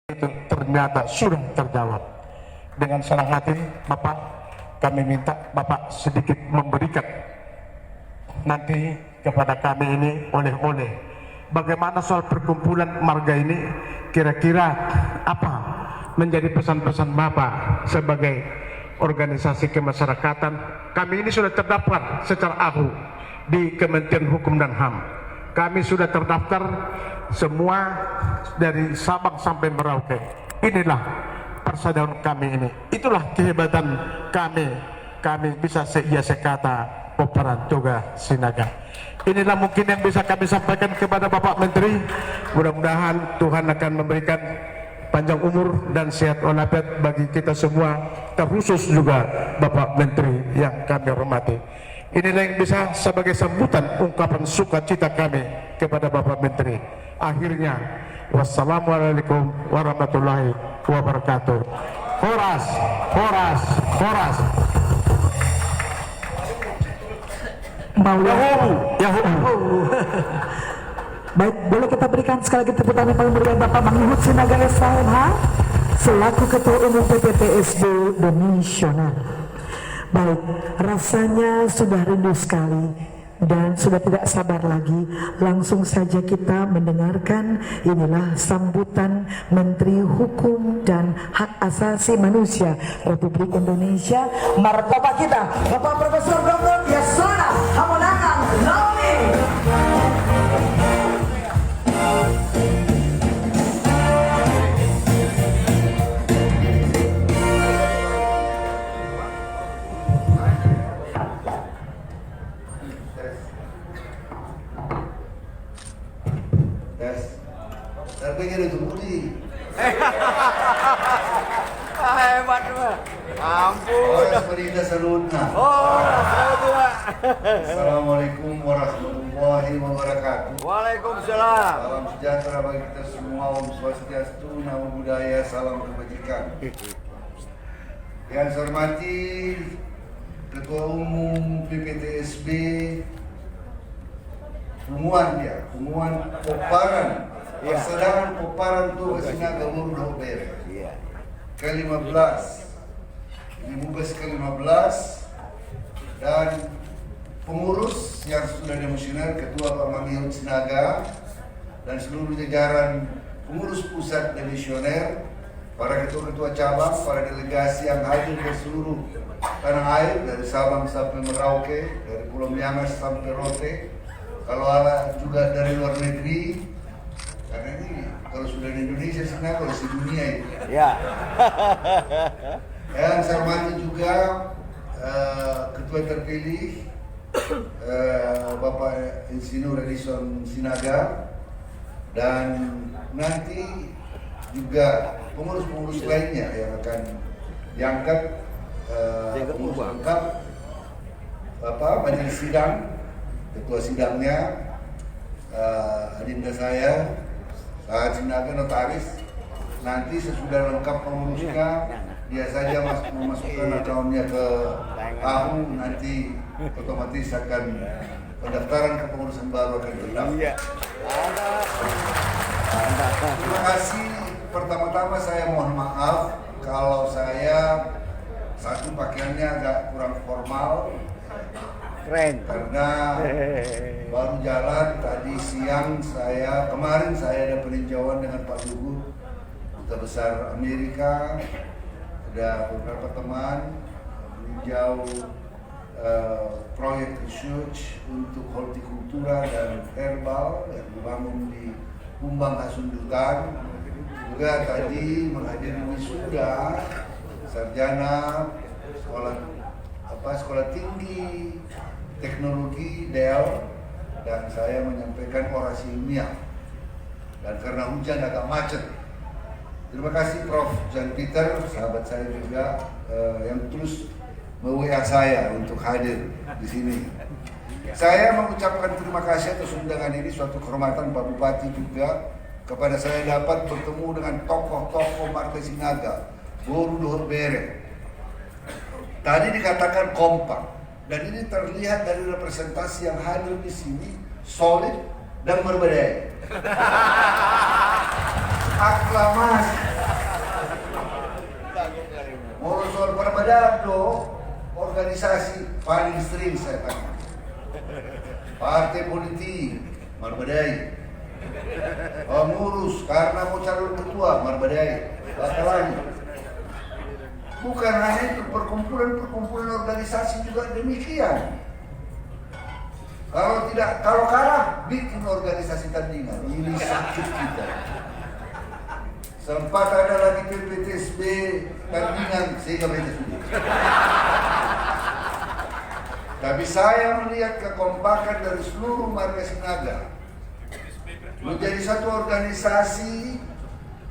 itu ternyata sudah terjawab. Dengan senang hati Bapak, kami minta Bapak sedikit memberikan nanti kepada kami ini oleh-oleh. Bagaimana soal perkumpulan marga ini, kira-kira apa menjadi pesan-pesan Bapak sebagai organisasi kemasyarakatan? Kami ini sudah terdaftar secara AHU di Kementerian Hukum dan HAM. Kami sudah terdaftar semua dari Sabang sampai Merauke. Inilah persaudaraan kami ini. Itulah kehebatan kami. Kami bisa seia sekata Poparan Toga Sinaga. Inilah mungkin yang bisa kami sampaikan kepada Bapak Menteri. Mudah-mudahan Tuhan akan memberikan panjang umur dan sehat walafiat bagi kita semua, terkhusus juga Bapak Menteri yang kami hormati. Inilah yang bisa sebagai sambutan ungkapan sukacita kami kepada Bapak Menteri. Akhirnya, wassalamualaikum warahmatullahi wabarakatuh. Horas, horas, horas. Yahoo, Yahoo. Baik, boleh kita berikan sekali lagi tepuk tangan paling meriah Bapak Manghut Sinaga SHMH selaku Ketua Umum PPTSB Demisioner. Baik, rasanya sudah rindu sekali dan sudah tidak sabar lagi. Langsung saja kita mendengarkan inilah sambutan Menteri Hukum dan Hak Asasi Manusia Republik Indonesia, martabat kita Bapak Profesor Dr. Yasona Hamonangan Naomi. Pengen itu Budi. Hebat mah. Ampun. Perintah salutna. Oh, Pak. Assalamualaikum warahmatullahi wabarakatuh. Waalaikumsalam. Salam sejahtera bagi kita semua. Om Swastiastu, Namo Buddhaya, salam kebajikan. Yang saya hormati Ketua Umum PPTSB Humuan Poparan. Persaudaraan Poparan Toga Sinaga Murdo Bere ke-15 di Mubes ke-15 dan pengurus yang sudah demisioner Ketua Pak Manghut Sinaga dan seluruh jajaran pengurus pusat demisioner, para ketua-ketua cabang, para delegasi yang hadir dari seluruh tanah air, dari Sabang sampai Merauke, dari Pulau Miangas sampai Rote, kalau ada juga dari luar negeri. Karena ini kalau sudah di Indonesia sih, kalau di dunia itu. Ya. Yang saya hormati juga Ketua terpilih Bapak Insinyur Edison Sinaga, dan nanti juga pengurus-pengurus lainnya yang akan diangkat majelis sidang, ketua sidangnya adinda saya Saat Sinaga notaris. Nanti sesudah lengkap pengurusnya, dia saja memasukkan akunnya ke AHU, nanti otomatis akan pendaftaran kepengurusan baru akan terdaftar. Terima kasih. Pertama-tama saya mohon maaf kalau saya satu pakaiannya agak kurang formal. Keren. Karena baru jalan tadi siang, kemarin saya ada peninjauan dengan Pak Luhut, Duta Besar Amerika, ada beberapa teman meninjau proyek research untuk hortikultura dan herbal yang dibangun di Kumbang Hasundutan. Juga tadi menghadiri wisuda sarjana sekolah tinggi teknologi Dell, dan saya menyampaikan orasi ilmiah, dan karena hujan agak macet. Terima kasih Prof. Jan Peter, sahabat saya juga yang terus me-WA saya untuk hadir di sini. Saya mengucapkan terima kasih atas undangan ini, suatu kehormatan Pak Bupati juga kepada saya dapat bertemu dengan tokoh-tokoh Marga Sinaga, Boru Dohor Bere. Tadi dikatakan kompak. Dan ini terlihat dari representasi yang hadir di sini, solid dan berbeda. Aklamasi. Padahal organisasi paling sering saya tanya. Partai politik, marbadai. Pengurus karena mau calon ketua, marbadai. Batalani. Bukan hanya itu, perkumpulan organisasi juga demikian. Kalau kalah, bikin organisasi tandingan. Ini sakit kita. Sempat ada lagi PPTSB tandingan sehingga PPTSB. Tapi saya melihat kekompakan dari seluruh marga Sinaga menjadi satu organisasi,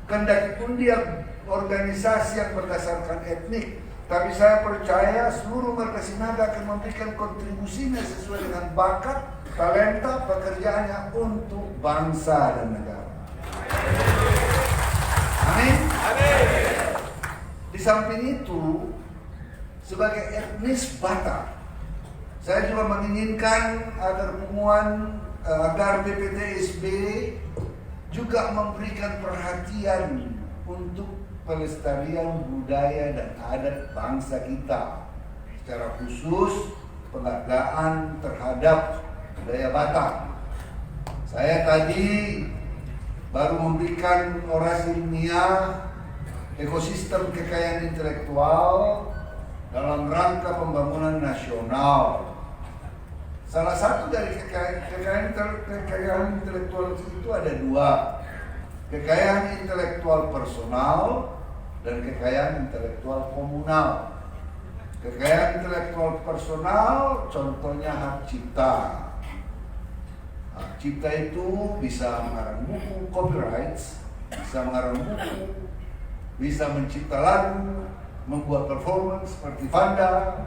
kendati pun dia organisasi yang berdasarkan etnik, tapi saya percaya seluruh marga Sinaga akan memberikan kontribusinya sesuai dengan bakat, talenta, pekerjaannya untuk bangsa dan negara. Amin. Di samping itu, sebagai etnis Batak, saya juga menginginkan agar BPTSB juga memberikan perhatian untuk pelestarian budaya dan adat bangsa kita, secara khusus penghargaan terhadap budaya Batak. Saya tadi baru memberikan orasi ilmiah ekosistem kekayaan intelektual dalam rangka pembangunan nasional. Salah satu dari kekayaan intelektual itu ada dua. Kekayaan intelektual personal dan kekayaan intelektual komunal. Kekayaan intelektual personal contohnya hak cipta. Hak cipta itu bisa mengarang buku, copyrights, bisa mengarang buku, bisa mencipta lagu, membuat performance seperti Vanda,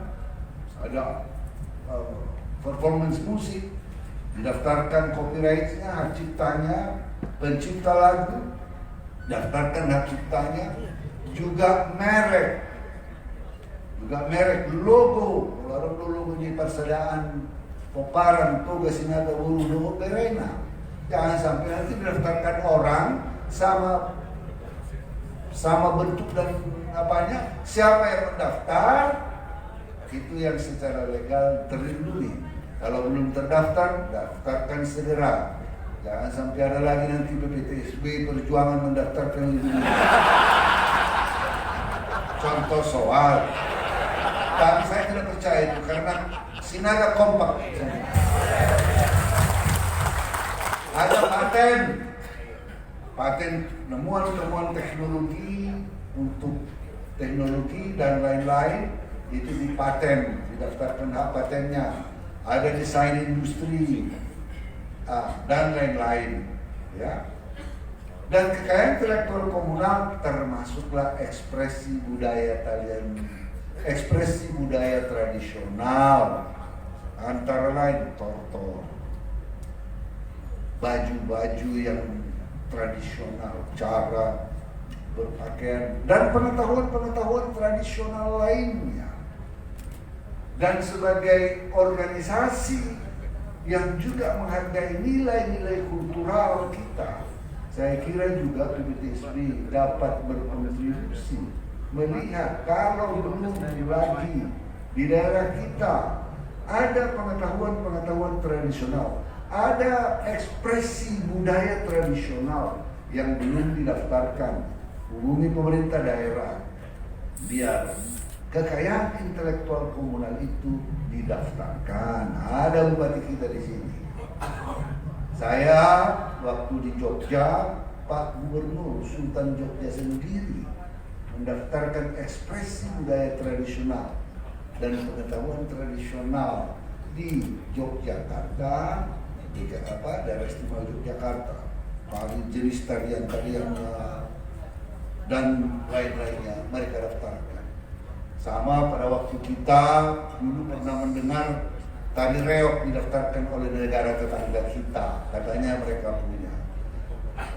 ada performance musik, didaftarkan copyright-nya, hak ciptanya, pencipta lagu, daftarkan hak ciptanya, juga merek, logo, kalau logo di persediaan Poparan, Toga, Sinaga, Wuru, Berena. Jangan sampai nanti didaftarkan orang sama bentuk dan apanya, siapa yang mendaftar itu yang secara legal terlindungi. Kalau belum terdaftar, daftarkan segera. Jangan sampai ada lagi nanti BPTSB perjuangan mendaftarkan lindungi. Contoh soal. Tapi saya tidak percaya itu karena Sinaga kompak. Ada paten temuan teknologi untuk teknologi dan lain-lain itu dipaten, didaftarkan hak patennya. Ada desain industri dan lain-lain, ya. Dan kekayaan intelektual komunal termasuklah ekspresi budaya tradisional, antara lain tortor, baju-baju yang tradisional, cara berpakaian, dan pengetahuan tradisional lainnya. Dan sebagai organisasi yang juga menghargai nilai-nilai kultural kita, saya kira juga PPTSB dapat berkontribusi melihat kalau belum lagi di daerah kita ada pengetahuan tradisional, ada ekspresi budaya tradisional yang belum didaftarkan. Hubungi pemerintah daerah biar kekayaan intelektual komunal itu didaftarkan. Ada bupati kita di sini. Saya waktu di Jogja, Pak Gubernur Sultan Jogja sendiri mendaftarkan ekspresi budaya tradisional dan pengetahuan tradisional di Yogyakarta, di daerah istimewa Yogyakarta, paling jenis tarian-tariannya dan lain-lainnya mereka daftarkan. Sama pada waktu kita dulu pernah mendengar tari reog didaftarkan oleh negara tetangga kita, katanya mereka punya.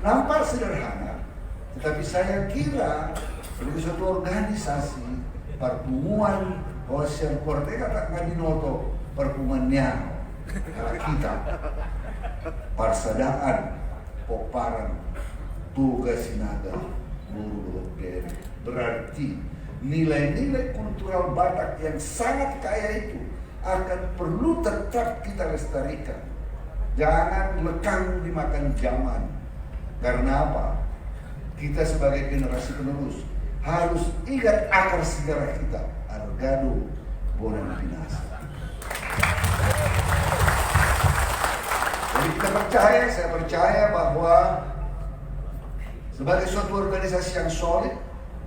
Nampak sederhana, tetapi saya kira sebagai suatu organisasi pertemuan Ocean Kortega tak ngadinoto pertemuannya kita Parsadaan, Poparan, Toga, Sinaga, Buru, berarti nilai-nilai kultural Batak yang sangat kaya itu akan perlu tetap kita lestarikan. Jangan lekang dimakan zaman. Karena apa? Kita sebagai generasi penerus harus ingat akar sejarah kita. Argado Bonang Binasa. Jadi kita percaya, saya percaya bahwa sebagai suatu organisasi yang solid,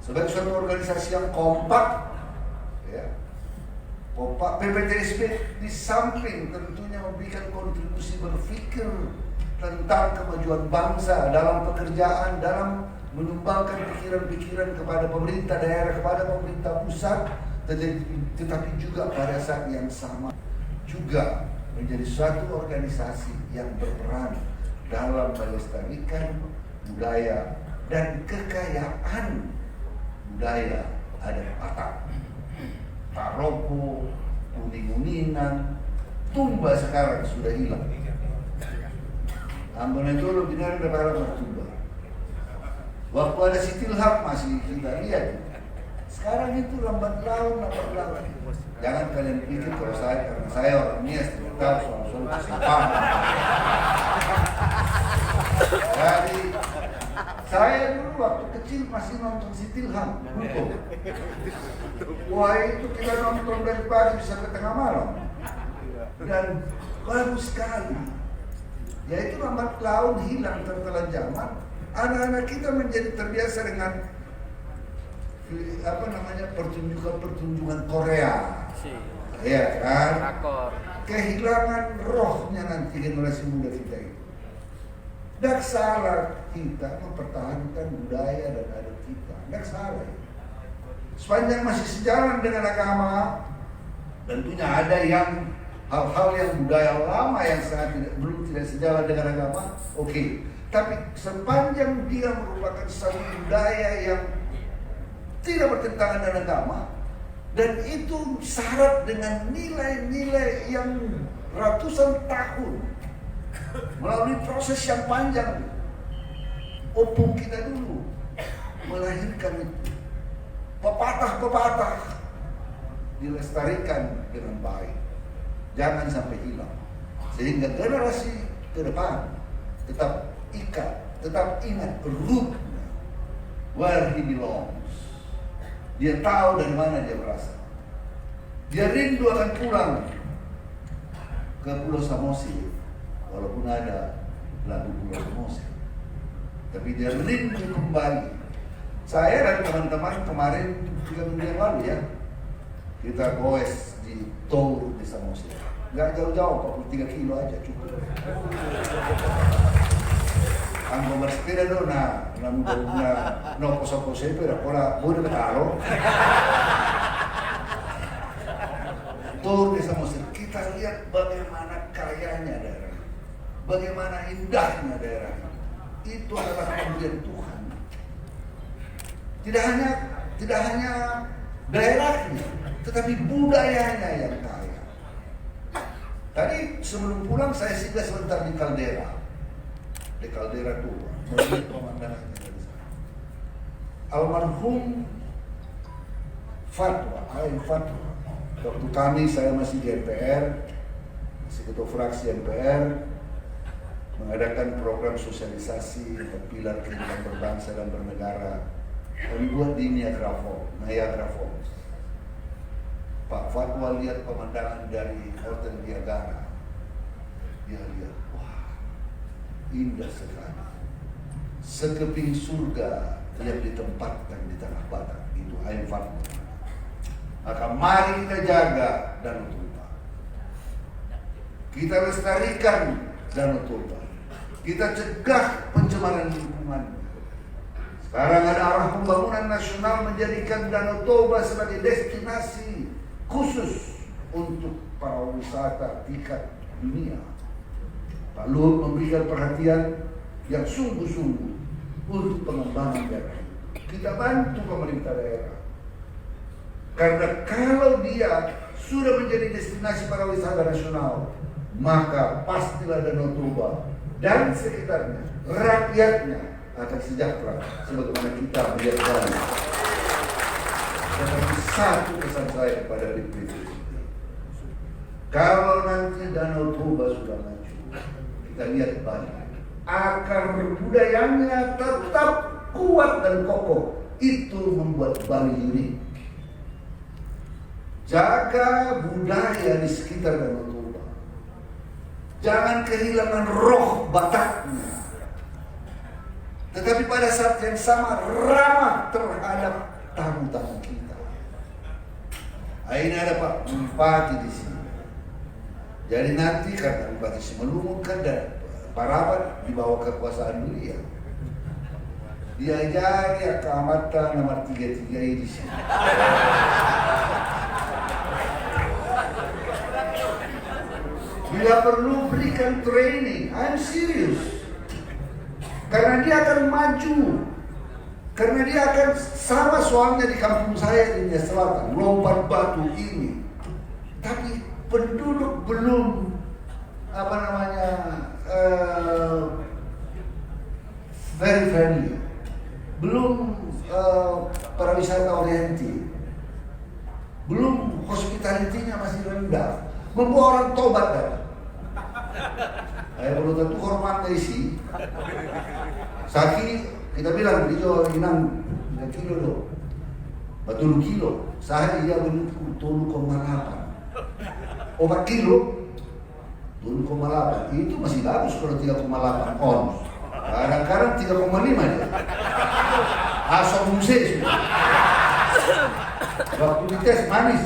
sebagai suatu organisasi yang kompak, ya, kompak, PPTSB di samping tentunya memberikan kontribusi berpikir tentang kemajuan bangsa dalam pekerjaan, dalam menumbangkan pikiran-pikiran kepada pemerintah daerah, kepada pemerintah pusat, tetapi juga pada saat yang sama juga menjadi suatu organisasi yang berperan dalam melestarikan budaya dan kekayaan budaya adat Batak. Taroko, uning-uningan, tumba sekarang sudah hilang. Ambon itu lebih dari bertumba. Waktu ada Sitilham masih kita lihat. Sekarang itu lambat laun. Jangan kalian pikir kalau saya, karena saya orang Nias, tidak tahu soal keseimbangan. Jadi saya dulu waktu kecil masih nonton Sitilham, wah itu kita nonton dari pagi bisa ke tengah malam, dan bagus sekali. Ya itu lambat laun hilang tertelan zaman. Anak-anak kita menjadi terbiasa dengan pertunjukan Korea, ya kan? Kehilangan rohnya nanti generasi muda kita itu. Tidak salah kita mempertahankan budaya dan adat kita, tidak salah. Sepanjang masih sejalan dengan agama, tentunya ada yang hal-hal yang budaya lama yang belum tidak sejalan dengan agama, oke. Tapi sepanjang dia merupakan satu budaya yang tidak bertentangan dengan agama, dan itu syarat dengan nilai-nilai yang ratusan tahun melalui proses yang panjang. Opung kita dulu melahirkan itu, pepatah-pepatah dilestarikan dengan baik, jangan sampai hilang, sehingga generasi ke depan tetap tetap ingat root where he belongs. Dia tahu dari mana dia berasal. Dia rindu akan pulang ke Pulau Samosir, walaupun ada lagu Pulau Samosir, tapi dia rindu kembali. Saya dan teman-teman kemarin 3 minggu yang lalu ya, kita goes di Tour di Samosir. Nggak jauh-jauh, 43 kilo aja cukup. Anggo bersepeda doon na no koso-koso pero ora bude betalo. Tour di Samosir, kita lihat bagaimana kayanya daerah, bagaimana indahnya daerah. Itu adalah pemberian Tuhan. Tidak hanya daerahnya, tetapi budayanya yang kaya. Tadi sebelum pulang saya singgah sebentar di Caldera tua, melihat pemandangannya dari sana. Almarhum Fatwa, waktu kami, saya masih di MPR, masih ketua fraksi MPR, mengadakan program sosialisasi pilar kehidupan berbangsa dan bernegara, membuat di Niagara Falls. Pak Fatwa lihat pemandangan dari Hotel Niagara, dia lihat, indah sekali, sekeping surga yang ditempatkan di tanah Batak, itu Ain Fatwa. Maka mari kita jaga Danau Toba, kita lestarikan Danau Toba, kita cegah pencemaran lingkungan. Sekarang ada arah pembangunan nasional menjadikan Danau Toba sebagai destinasi khusus untuk para wisata tingkat dunia. Pak Luhut memberikan perhatian yang sungguh-sungguh untuk pengembangan daerah. Kita bantu pemerintah daerah. Karena kalau dia sudah menjadi destinasi para wisata nasional, maka pastilah Danau Toba dan sekitarnya, rakyatnya akan sejahtera sebagaimana kita melihat sekarang. Tetapi satu pesan saya kepada PPT, kalau nanti Danau Toba sudah maju, kita lihat Bali, akar budayanya tetap kuat dan kokoh. Itu membuat Bali unik. Jaga budaya di sekitar Danau Toba. Jangan kehilangan roh Bataknya. Tetapi pada saat yang sama ramah terhadap tamu-tamu kita. Ini ada Pak Bupati di sini. Jadi nanti karena Bupati Simalungun kan dan Parapat di bawah kekuasaan beliau. Diajari Akamata nomor 33 di sini. Bila perlu berikan training, I'm serious. Karena dia akan maju. Karena dia akan sama soalnya di kampung saya di Nia Selatan, Lompat Batu ini. Tapi penduduk belum very friendly. Belum para wisata oriental. Belum hospitality-nya masih rendah. Membawa orang tobat kan. Ayo belum tentu hormat isi. Saki kita bilang dia inang 3 kilo loh. Betul kilo. Saya dia bentuk 7,8. 4 kilo 7,8. Itu masih bagus kalau 3,8 ons. Kadang-kadang 3,5 dia. Asal muses. Waktu dites manis.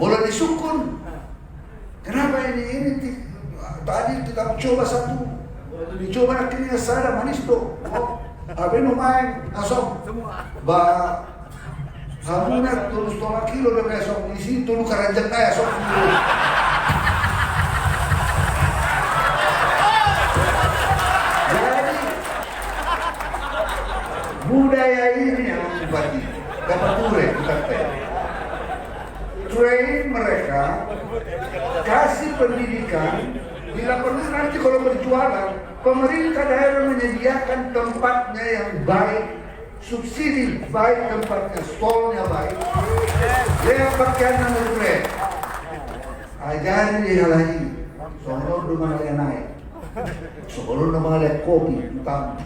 Boleh disukun. Kenapa ini tadi kita coba satu, dicoba akhirnya saya manis tuh. Abis main asok, sabunnya tulus 2 kilo dari asok di sini tulus keranjang kaya asok. Jadi budaya ini yang dibagi, dapat ture kita train mereka, kasih pendidikan. Bila perlu nanti kalau berjualan, pemerintah daerah menyediakan tempatnya yang baik, subsidi baik, tempatnya stolnya baik, dia pakaiannya keren. Ajarin dia lagi, soalnya rumah dia naik, sebelum rumah dia kopi, utang.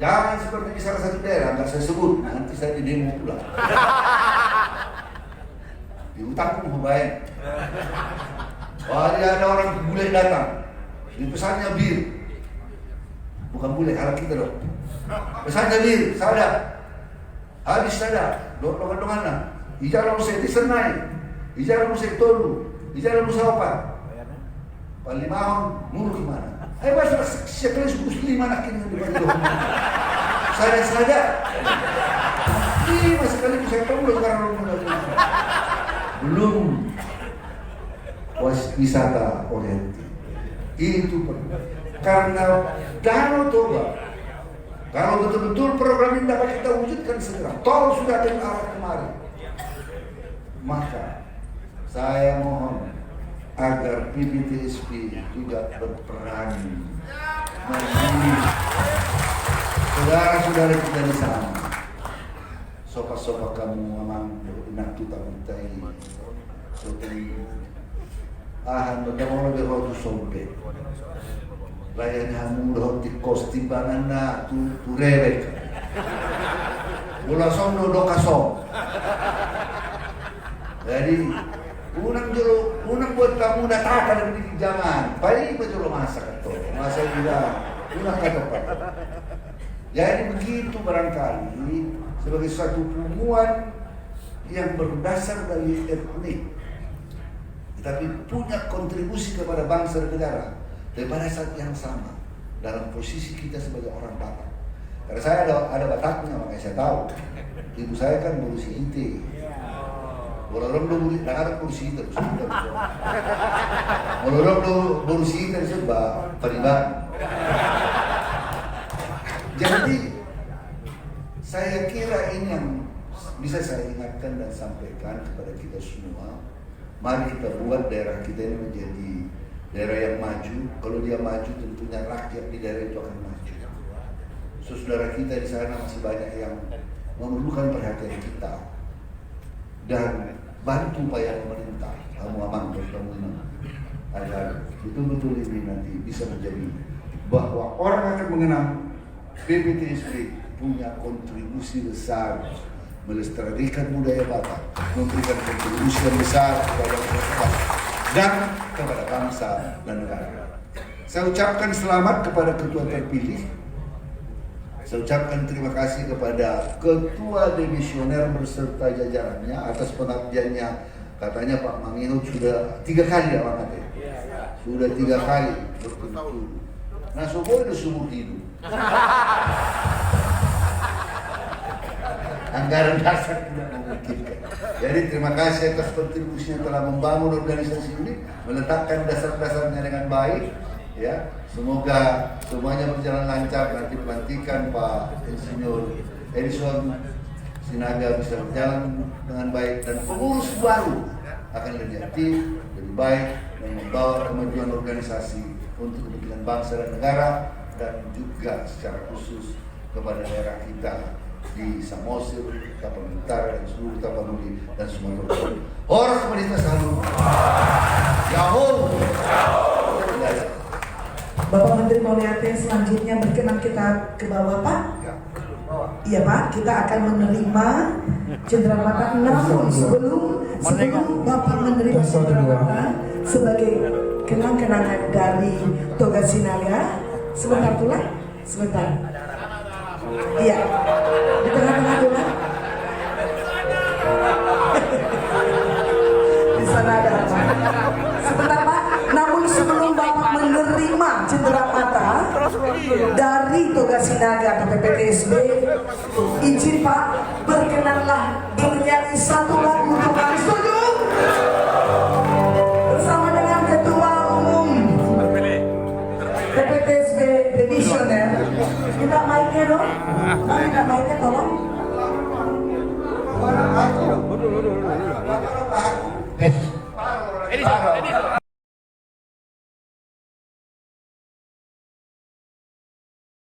Jangan seperti di salah satu daerah, nggak saya sebut, nanti saya di demo pulang. Di utang pun baik. Wah, ada orang bule datang, dipesannya bir, bukan bule, harap kita dong. Pesannya bir, sada, habis sada, dongan-dongan, ijara musik disenai, ijara musik tolu, ijara musik apa? Palimahon, mulu gimana? Bahasa sekali muslim anak ini di Bandung. Sada. Ini sekali musik tolu sekarang belum wisata oriental. Itu perlu. Karena Danau Toba, kalau betul-betul program ini dapat kita wujudkan segera, tol sudah akan arah kemari, maka saya mohon agar PPTSB juga berperan menjadi saudara-saudara kita di sana. Sopa-sopa kamu memang nak tuta mentai seperti bagaimana berrotu sombe layan hamu roti kos timbangan na tu rewek bola som do kasong. Jadi unang buat kamu natakan di jangan baik betul masak itu masa juga unang katakan. Jadi begitu barangkali sebagai suatu hubungan yang berdasar dari etnik, tetapi punya kontribusi kepada bangsa dan negara. Dan pada saat yang sama dalam posisi kita sebagai orang Batak. Karena saya ada Bataknya, makanya saya tahu. Ibu saya kan berusi inti. Orang-orang dulu ada kursi itu, orang-orang berusi itu sebab periban. Jadi saya kira ini yang bisa saya ingatkan dan sampaikan kepada kita semua. Mari kita buat daerah kita ini menjadi daerah yang maju. Kalau dia maju, tentunya rakyat di daerah itu akan maju. Saudara kita di sana masih banyak yang memerlukan perhatian kita dan bantu upaya pemerintah kamu aman bertemu agar betul-betul ini nanti bisa menjadi bahwa orang akan mengenang PPTSB punya kontribusi besar melestarikan budaya Batak, memberikan kontribusi yang besar kepada masyarakat dan kepada bangsa dan negara. Saya ucapkan selamat kepada ketua terpilih. Saya ucapkan terima kasih kepada ketua demisioner beserta jajarannya atas pengabdiannya. Katanya Pak Mangihut sudah 3 kali ya Pak Mate? Sudah 3 kali berturut-turut. Nah, semuanya sumur hidup. Anggaran dasar tidak memungkinkan. Jadi terima kasih atas kontribusinya telah membangun organisasi ini, meletakkan dasar-dasarnya dengan baik. Ya, semoga semuanya berjalan lancar. Nanti pelantikan Pak Insinyur Edison Sinaga bisa berjalan dengan baik dan pengurus baru akan lebih aktif, lebih baik dan membawa kemajuan organisasi untuk kepentingan bangsa dan negara dan juga secara khusus kepada daerah kita di Samosir, Tapanuli Utara dan seluruh Tapanuli dan Sumatera Utara. Horas pemerintah selalu. Yahoo. Bapak Menteri Mauliate, selanjutnya berkenan kita ke bawah Pak. Iya Pak, kita akan menerima cenderamata. Namun sebelum Bapak menerima cenderamata sebagai kenang-kenangan dari Toga Sinaga, sebentar pula, sebentar. Iya, di tengah-tengah pula. Di sana ada apa? Sebentar Pak. Namun sebelum Bapak menerima cenderamata dari Toga Sinaga atau PPTSB, izin Pak, berkenanlah bernyanyi satu lagu untuk kami. Setuju? Bersama dengan Ketua Umum PPTSB Demisioner. Minta mic-nya dong. Minta mic-nya tolong. Edison.